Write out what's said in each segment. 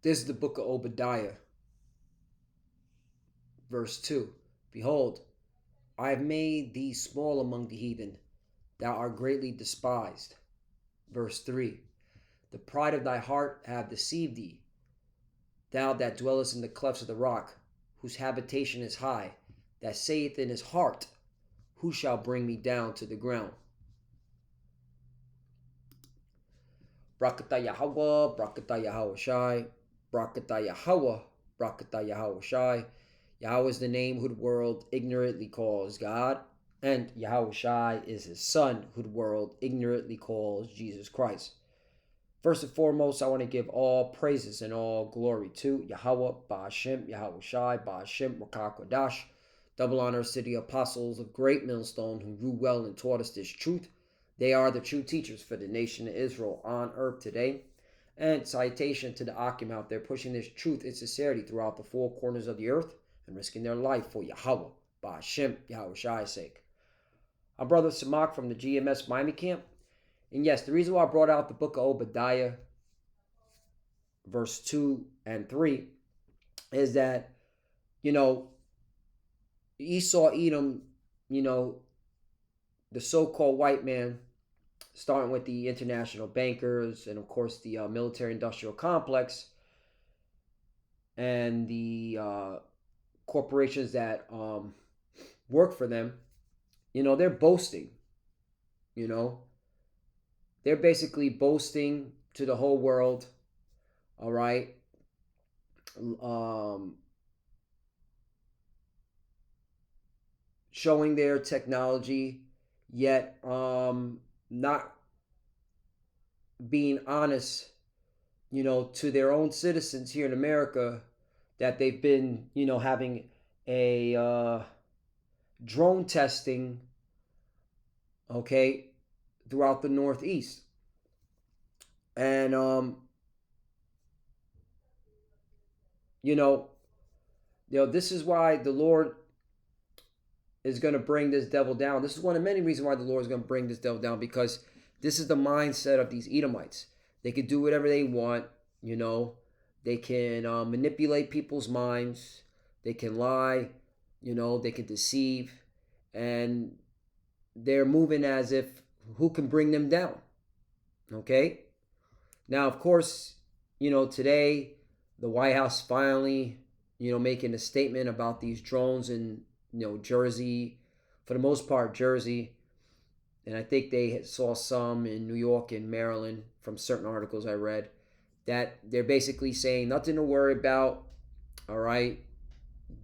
This is the book of Obadiah, verse 2. Behold, I have made thee small among the heathen. Thou art greatly despised. Verse 3. The pride of thy heart hath deceived thee. Thou that dwellest in the clefts of the rock, whose habitation is high, that saith in his heart, who shall bring me down to the ground? Brakata Yahweh, Brakata Yahweh Shai, Brakata Yahweh, Brakata Yahweh Shai. Yahweh is the name who the world ignorantly calls God, and Yahweh Shai is his son, who the world ignorantly calls Jesus Christ. First and foremost, I want to give all praises and all glory to Yahweh, Ba'ashem, Yahweh Shai, Ba'ashem, Rakakwadash, double honor city apostles of great millstone who grew well and taught us this truth. They are the true teachers for the nation of Israel on earth today. And citation to the Akim out there pushing this truth and sincerity throughout the four corners of the earth and risking their life for Yahweh, Ba'ashem, Yahweh Shai's sake. I'm Brother Samak from the GMS Miami camp. And yes, the reason why I brought out the book of Obadiah, verse 2 and 3, is that, Esau, Edom, the so-called white man, starting with the international bankers and, of course, the military-industrial complex and the corporations that work for them, they're boasting, They're basically boasting to the whole world, all right? Showing their technology, yet not being honest, to their own citizens here in America that they've been, having a drone testing, okay, throughout the Northeast. And, this is why the Lord is going to bring this devil down. This is one of many reasons why the Lord is going to bring this devil down, because this is the mindset of these Edomites. They can do whatever they want, They can manipulate people's minds. They can lie, They can deceive. And they're moving as if who can bring them down, okay? Now, of course, today the White House finally, making a statement about these drones in, Jersey, for the most part, Jersey. And I think they saw some in New York and Maryland from certain articles I read, that they're basically saying nothing to worry about, all right?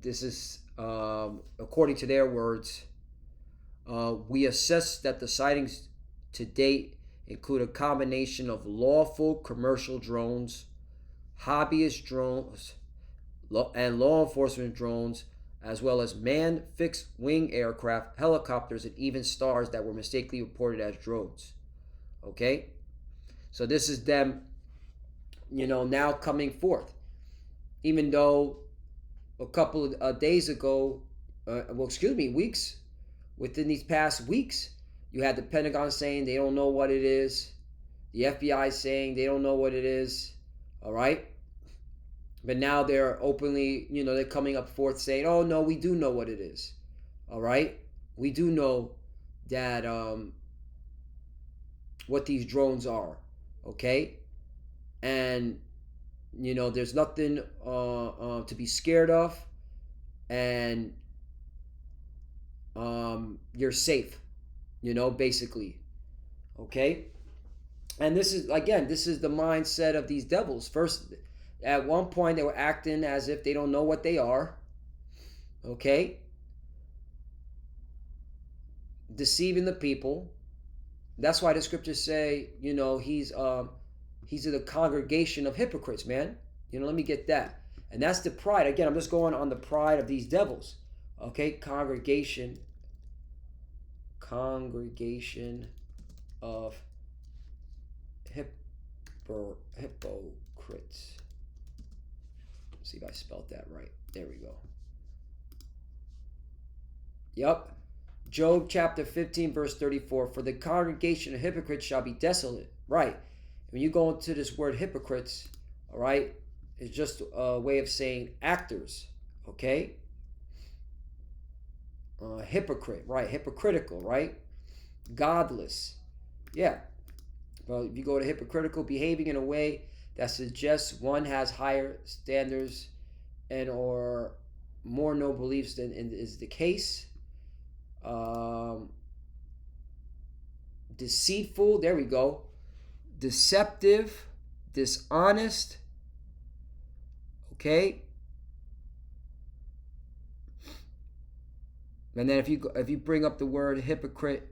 This is, according to their words, we assess that the sightings to date include a combination of lawful commercial drones, hobbyist drones, and law enforcement drones, as well as manned fixed-wing aircraft, helicopters, and even stars that were mistakenly reported as drones. Okay? So this is them, now coming forth. Even though a couple of days ago, weeks, within these past weeks, you had the Pentagon saying they don't know what it is. The FBI saying they don't know what it is. All right? But now they're openly, they're coming up forth saying, oh, no, we do know what it is. All right? We do know that what these drones are. Okay? And, there's nothing to be scared of. And you're safe, basically. Okay? And this is the mindset of these devils. First, at one point, they were acting as if they don't know what they are. Okay? Deceiving the people. That's why the scriptures say, he's in the congregation of hypocrites, man. Let me get that. And that's the pride. Again, I'm just going on the pride of these devils. Okay? Congregation of hypocrites. Let's see if I spelled that right. There we go. Yep. Job chapter 15, verse 34. For the congregation of hypocrites shall be desolate. Right. When you go into this word hypocrites, all right, is just a way of saying actors, okay? Hypocrite, right? Hypocritical, right? Godless, yeah. Well, if you go to hypocritical, behaving in a way that suggests one has higher standards and or more noble beliefs than is the case. Um, Deceitful, there we go. Deceptive, dishonest, okay. And then if you bring up the word hypocrite,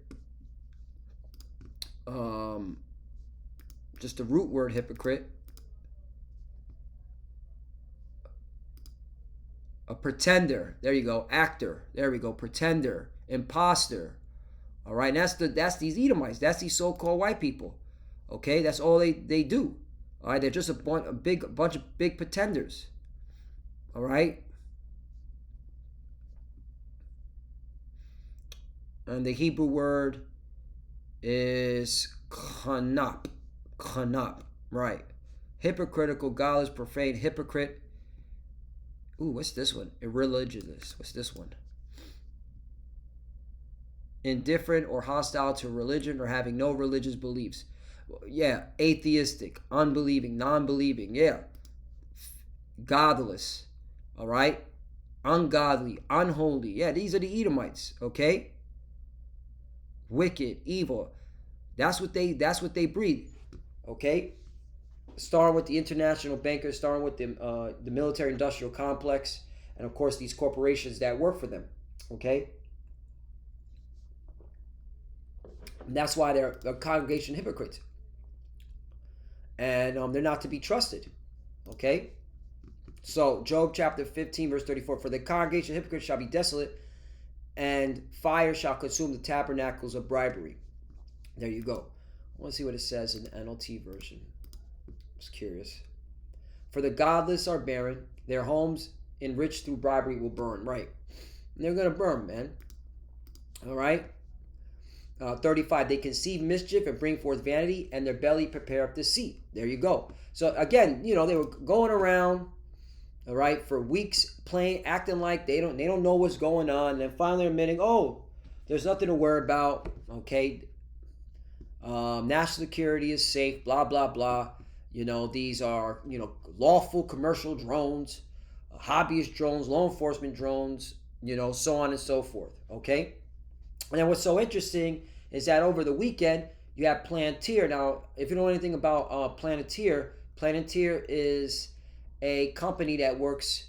just the root word hypocrite, a pretender, there you go. Actor, there we go. Pretender, imposter, all right. And that's these Edomites, that's these so-called white people, okay. That's all they do, all right. They're just a bunch of big pretenders, all right. And the Hebrew word is kanap, right. Hypocritical, godless, profane, hypocrite. Ooh, what's this one? Irreligious. What's this one? Indifferent or hostile to religion or having no religious beliefs. Yeah, atheistic, unbelieving, non-believing. Yeah, godless. All right, ungodly, unholy. Yeah, these are the Edomites. Okay, wicked, evil. That's what they breed. Okay, starting with the international bankers, starting with the military industrial complex, and of course these corporations that work for them. Okay, and that's why they're a congregation hypocrites, and they're not to be trusted. Okay, so Job chapter 15 verse 34: For the congregation of hypocrites shall be desolate, and fire shall consume the tabernacles of bribery. There you go. I want to see what it says in the NLT version. I was curious. For the godless are barren, their homes enriched through bribery will burn. Right. And they're going to burn, man. All right. 35, they conceive mischief and bring forth vanity, and their belly prepare up deceit. There you go. So again, they were going around, all right, for weeks playing, acting like they don't know what's going on, and then finally admitting, oh, there's nothing to worry about. Okay. National security is safe, blah, blah, blah. These are, lawful commercial drones, hobbyist drones, law enforcement drones, so on and so forth. Okay. And then what's so interesting is that over the weekend, you have Palantir. Now, if you know anything about Palantir is a company that works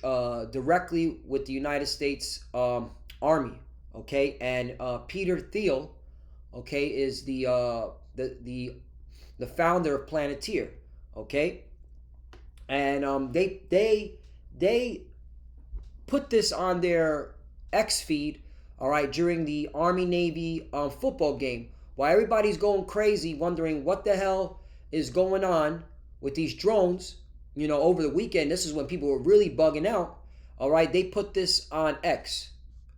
directly with the United States Army. Okay. And Peter Thiel, okay, is the founder of Palantir, okay, and they put this on their X feed, all right, during the Army Navy football game, while everybody's going crazy, wondering what the hell is going on with these drones. Over the weekend, this is when people were really bugging out. All right, they put this on X,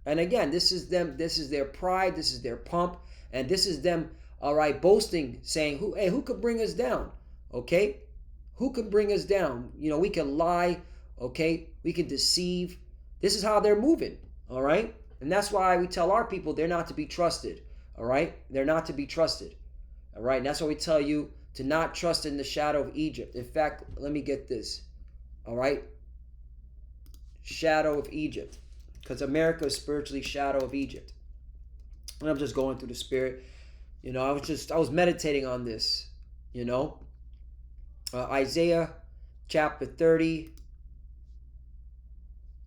and again, this is them. This is their pride. This is their pump. And this is them, all right, boasting, saying, who could bring us down? Okay? Who can bring us down? We can lie, okay? We can deceive. This is how they're moving, all right? And that's why we tell our people they're not to be trusted, all right? They're not to be trusted, all right? And that's why we tell you to not trust in the shadow of Egypt. In fact, let me get this, all right? Shadow of Egypt, because America is spiritually shadow of Egypt. And I'm just going through the spirit. I was meditating on this, Isaiah chapter 30.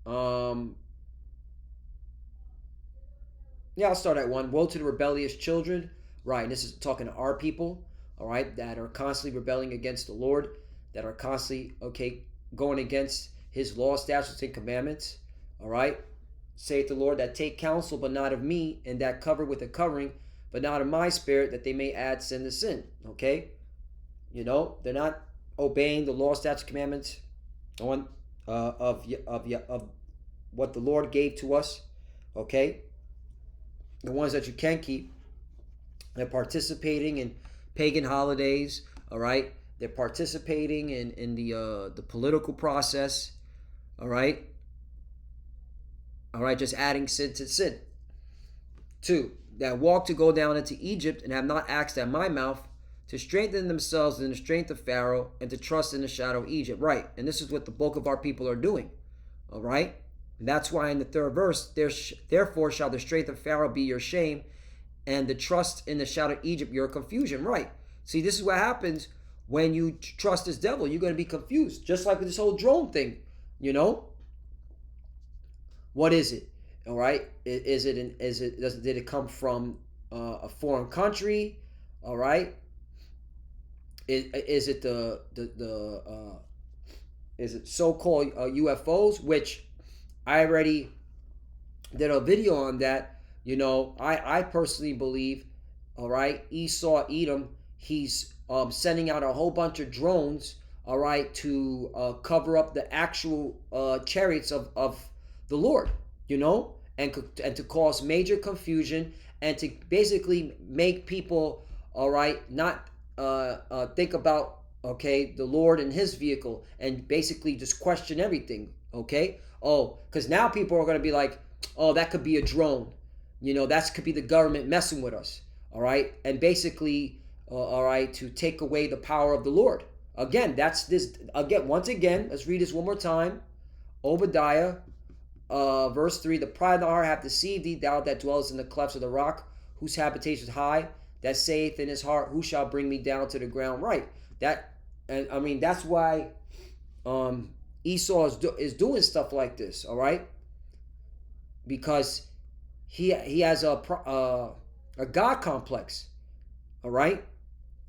I'll start at 1. Woe to the rebellious children. Right, and this is talking to our people, all right, that are constantly rebelling against the Lord, that are constantly, going against his law, statutes, and commandments, all right? Saith the Lord, that take counsel, but not of me, and that cover with a covering, but not of my spirit, that they may add sin to sin. Okay, they're not obeying the law, statutes, commandments of what the Lord gave to us. Okay, the ones that you can keep. They're participating in pagan holidays. All right, They're participating in the political process. All right. All right. Just adding sin to sin. 2. That walk to go down into Egypt and have not asked at my mouth to strengthen themselves in the strength of Pharaoh and to trust in the shadow of Egypt. Right. And this is what the bulk of our people are doing. All right. And that's why in the 3rd verse, therefore shall the strength of Pharaoh be your shame, and the trust in the shadow of Egypt your confusion. Right. See, this is what happens when you trust this devil. You're going to be confused. Just like with this whole drone thing. What is it? All right. Did it come from a foreign country? All right. Is it is it so-called UFOs, which I already did a video on that. I personally believe, all right, Esau Edom, he's sending out a whole bunch of drones, all right, to cover up the actual chariots of the Lord, and to cause major confusion and to basically make people, all right, not think about, okay, the Lord and his vehicle, and basically just question everything, okay? Oh, because now people are going to be like, oh, that could be a drone. That could be the government messing with us, all right? And basically, all right, to take away the power of the Lord. Again, once again, let's read this one more time. Obadiah, verse 3, the pride of the heart hath deceived thee, thou that dwellest in the clefts of the rock, whose habitation is high, that saith in his heart, who shall bring me down to the ground? Right. That's why Esau is doing stuff like this, all right? Because he has a God complex, all right?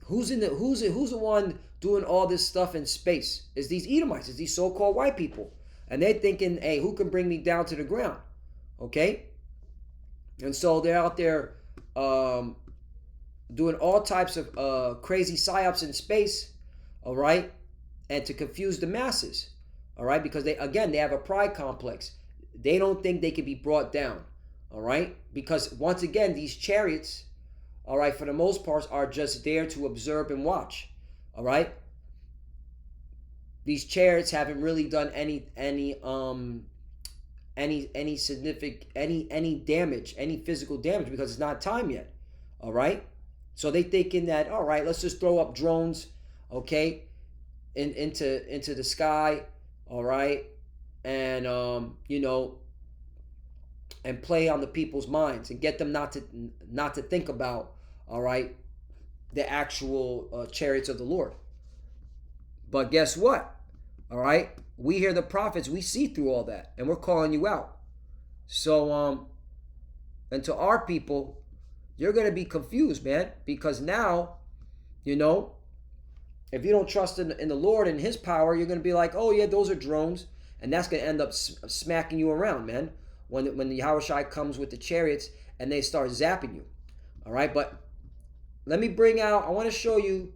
Who's the one doing all this stuff in space? Is these Edomites, is these so-called white people. And they're thinking, hey, who can bring me down to the ground? Okay? And so they're out there doing all types of crazy psyops in space, all right? And to confuse the masses, all right? Because they have a pride complex. They don't think they can be brought down, all right? Because once again, these chariots, all right, for the most part, are just there to observe and watch, all right? These chariots haven't really done any significant damage, any physical damage, because it's not time yet, all right? So they thinking that, all right, let's just throw up drones, okay, into the sky, all right, and and play on the people's minds and get them not to think about, all right, the actual chariots of the Lord. But guess what? All right, we hear the prophets, we see through all that, and we're calling you out. So and to our people, you're going to be confused, man, because now, if you don't trust in the Lord and his power, you're going to be like, oh yeah, those are drones, and that's going to end up smacking you around, man, when the Yahushua comes with the chariots and they start zapping you. All right, but let me I want to show you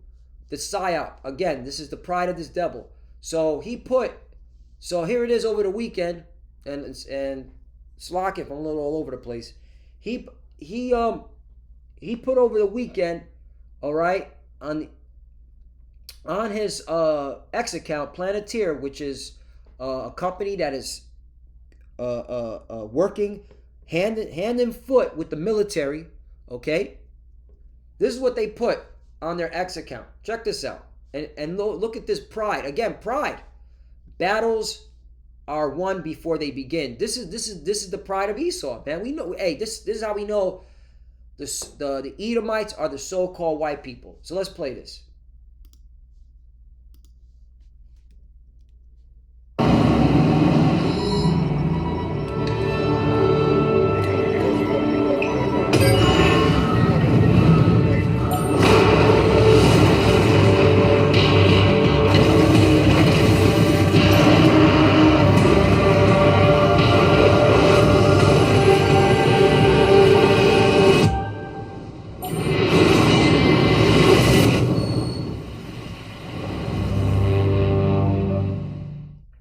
the psyop. Again, this is the pride of this devil. So here it is over the weekend, and Slack, if I'm a little all over the place. He put over the weekend, all right, on his X account, Planeteer, which is a company that is working hand in foot with the military, okay? This is what they put on their X account. Check this out. And look at this pride. Again, pride. Battles are won before they begin. This is the pride of Esau, man. We know, hey, this is how we know the Edomites are the so-called white people. So let's play this.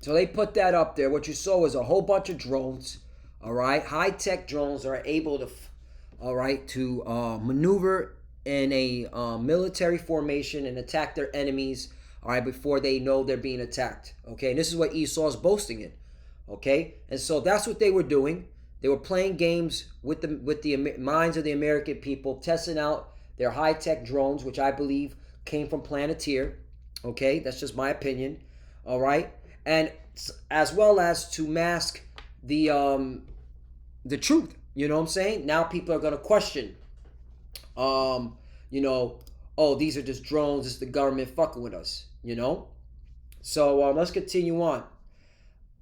So they put that up there. What you saw was a whole bunch of drones, all right? High-tech drones are able to, all right, to maneuver in a military formation and attack their enemies, all right, before they know they're being attacked. Okay, and this is what Esau's boasting in. Okay, and so that's what they were doing. They were playing games with the minds of the American people, testing out their high-tech drones, which I believe came from Planeteer. Okay, that's just my opinion. All right, and as well as to mask the truth. You know what I'm saying? Now people are gonna question, you know, oh, these are just drones. It's the government fucking with us. You know. So let's continue on.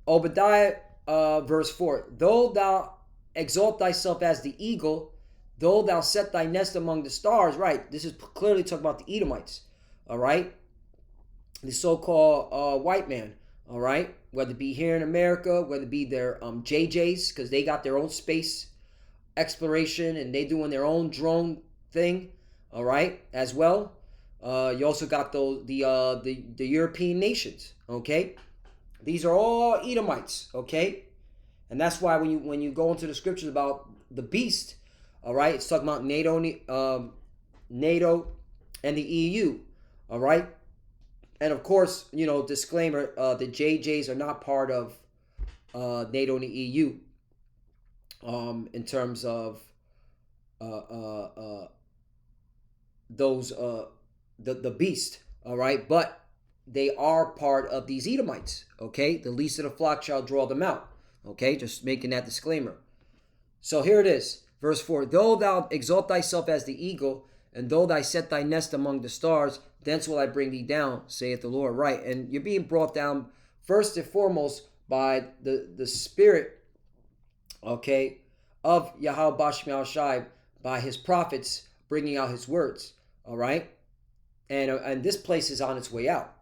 Obadiah, verse 4. Though thou exalt thyself as the eagle, though thou set thy nest among the stars, right? This is clearly talking about the Edomites, all right? The so-called white man, all right? Whether it be here in America, whether it be their JJs, because they got their own space exploration and they doing their own drone thing, all right, as well. You also got the European nations, okay? These are all Edomites, okay? And that's why when you go into the scriptures about the beast, all right, it's talking about NATO and the EU, all right? And of course, disclaimer, the JJs are not part of NATO and the EU in terms of those the beast, all right? But they are part of these Edomites, okay? The least of the flock shall draw them out, okay? Just making that disclaimer. So here it is, verse 4. Though thou exalt thyself as the eagle, and though thou set thy nest among the stars, thence will I bring thee down, saith the Lord. Right, and you're being brought down first and foremost by the spirit, okay, of Yahweh Bashmi Shai, by his prophets bringing out his words, all right? And this place is on its way out.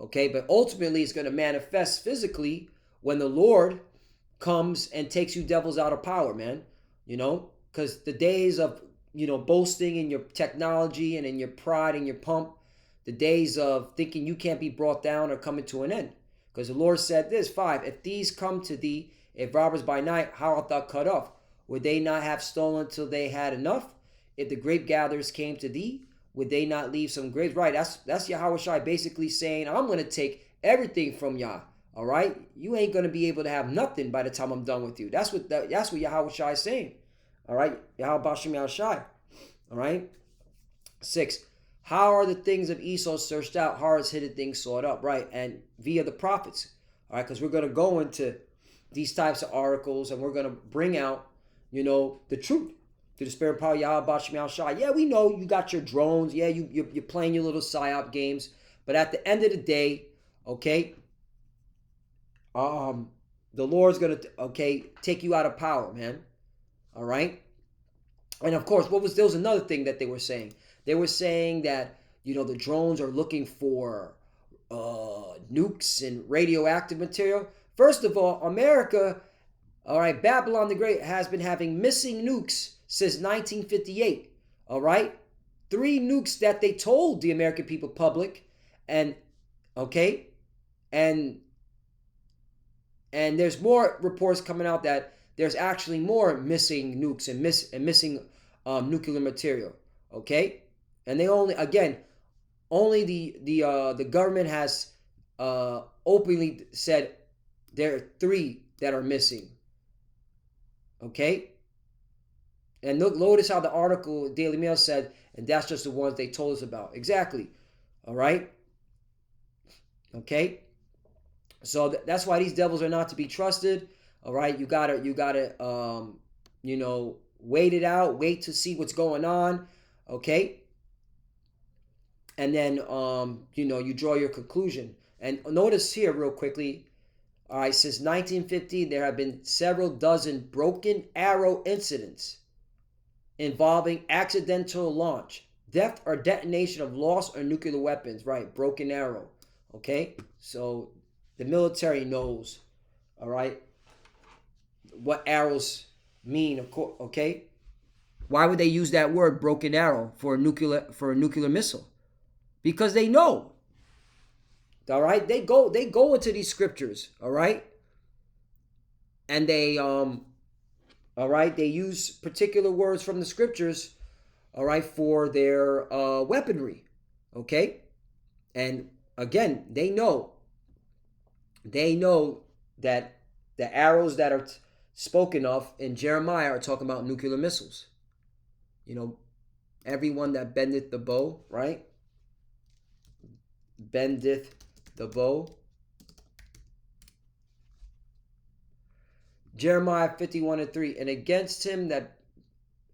Okay, but ultimately it's going to manifest physically when the Lord comes and takes you devils out of power, man. Because the days of, boasting in your technology and in your pride and your pump, the days of thinking you can't be brought down are coming to an end. Because the Lord said this, 5, if these come to thee, if robbers by night, how art thou cut off? Would they not have stolen till they had enough? If the grape gatherers came to thee, would they not leave some grapes? Right, that's Yahweh Shai basically saying, I'm going to take everything from Yah. All right, you ain't going to be able to have nothing by the time I'm done with you. That's what Yahweh Shai is saying. All right, Yahweh Bashim Shai. All right, 6. How are the things of Esau searched out? How are his hidden things sought up? Right, and via the prophets. All right, because we're going to go into these types of articles and we're going to bring out, the truth. To the spirit power, Yahweh Bashim Shai. Yeah, we know you got your drones. Yeah, you're playing your little psyop games. But at the end of the day, okay, the Lord's going to, take you out of power, man. All right? And of course, there was another thing that they were saying. They were saying that, the drones are looking for nukes and radioactive material. First of all, America, all right, Babylon the Great has been having missing nukes since 1958, all right? 3 nukes that they told the American people public, and there's more reports coming out that there's actually more missing nukes and missing nuclear material, okay? And they only the government has openly said there are 3 that are missing, okay? And notice how the article, Daily Mail said, and that's just the ones they told us about. Exactly. All right? Okay? So that's why these devils are not to be trusted. All right? You gotta, wait it out. Wait to see what's going on. Okay? And then, you draw your conclusion. And notice here real quickly, all right, since 1950, there have been several dozen broken arrow incidents involving accidental launch, theft, or detonation of lost or nuclear weapons. Right, broken arrow. Okay, so the military knows, all right, what arrows mean. Of course, okay. Why would they use that word, broken arrow, for a nuclear missile? Because they know. All right, they go into these scriptures. All right, and they all right, they use particular words from the scriptures, all right, for their weaponry, okay? And again, they know that the arrows that are spoken of in Jeremiah are talking about nuclear missiles. You know, everyone that bendeth the bow, right? Bendeth the bow. Jeremiah 51:3, and against him that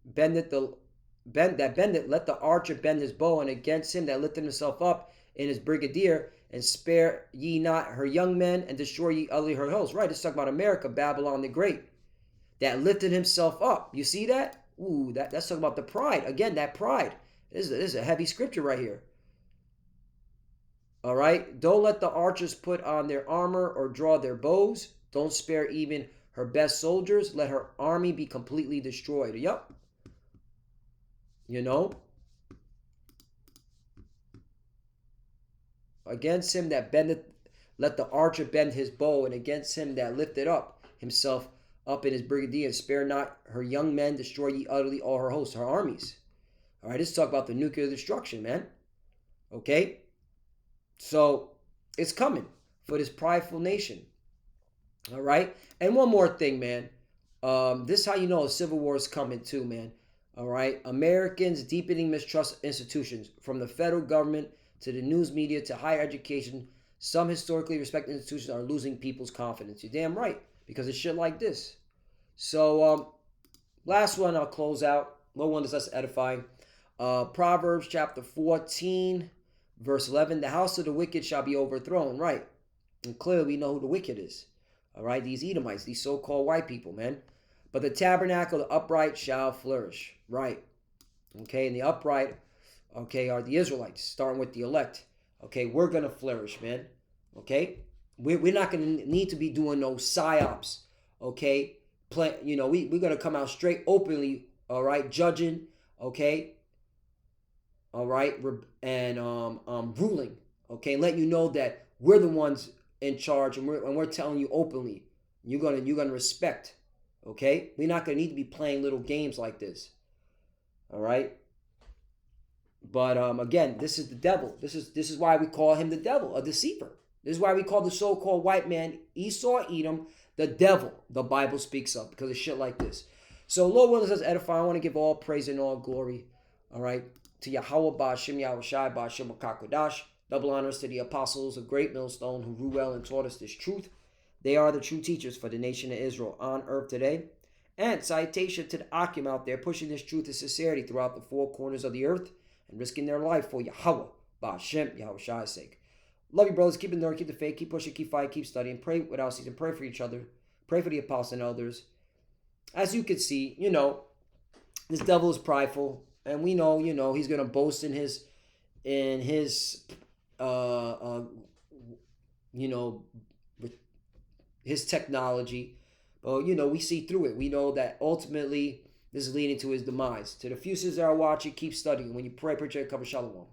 bendeth let the archer bend his bow, and against him that lifted himself up in his brigadier, and spare ye not her young men, and destroy ye utterly her hosts. Right, it's talking about America, Babylon the Great, that lifted himself up. You see that? Ooh, that's talking about the pride. Again, that pride. This is a heavy scripture right here. All right? Don't let the archers put on their armor or draw their bows. Don't spare even her best soldiers. Let her army be completely destroyed. Yup. You know? Against him that bendeth, let the archer bend his bow, and against him that lifted up himself up in his brigadier, and spare not her young men, destroy ye utterly all her hosts, her armies. All right, let's talk about the nuclear destruction, man. Okay? So, it's coming for this prideful nation. All right? And one more thing, man. This is how you know a civil war is coming too, man. All right? Americans deepening mistrust institutions, from the federal government to the news media to higher education. Some historically respected institutions are losing people's confidence. You're damn right, because of shit like this. So, last one I'll close out. No one is less edifying. Proverbs chapter 14, verse 11. The house of the wicked shall be overthrown. Right. And clearly we know who the wicked is. All right. These Edomites, these so-called white people, man. But the tabernacle of the upright shall flourish. Right. Okay. And the upright, okay, are the Israelites, starting with the elect. Okay. We're going to flourish, man. Okay. We're not going to need to be doing no psyops. Okay. We're going to come out straight, openly. All right. Judging. Okay. All right. And ruling. Okay. Letting you know that we're the ones in charge, and we're telling you openly. You're gonna respect. Okay. We're not gonna need to be playing little games like this. All right. But again, this is the devil. This is why we call him the devil, a deceiver. This is why we call the so-called white man, Esau, Edom, the devil. The Bible speaks of, because of shit like this. So, Lord willing, us edify. I want to give all praise and all glory, all right, to Yahweh Ba'Shem Yahushai Ba'Shem Kakodash. Double honors to the apostles of Great Millstone who grew well and taught us this truth. They are the true teachers for the nation of Israel on earth today. And citation to the Akim out there pushing this truth and sincerity throughout the four corners of the earth and risking their life for Yahweh Ba'Shem Yahushua's sake. Love you, brothers. Keep enduring, keep the faith, keep pushing, keep fighting, keep studying. Pray without ceasing. Pray for each other. Pray for the apostles and elders. As you can see, this devil is prideful, and we know, he's gonna boast in his his technology. But we see through it. We know that ultimately this is leading to his demise. To the few that are watching, keep studying. When you pray, cover shalom.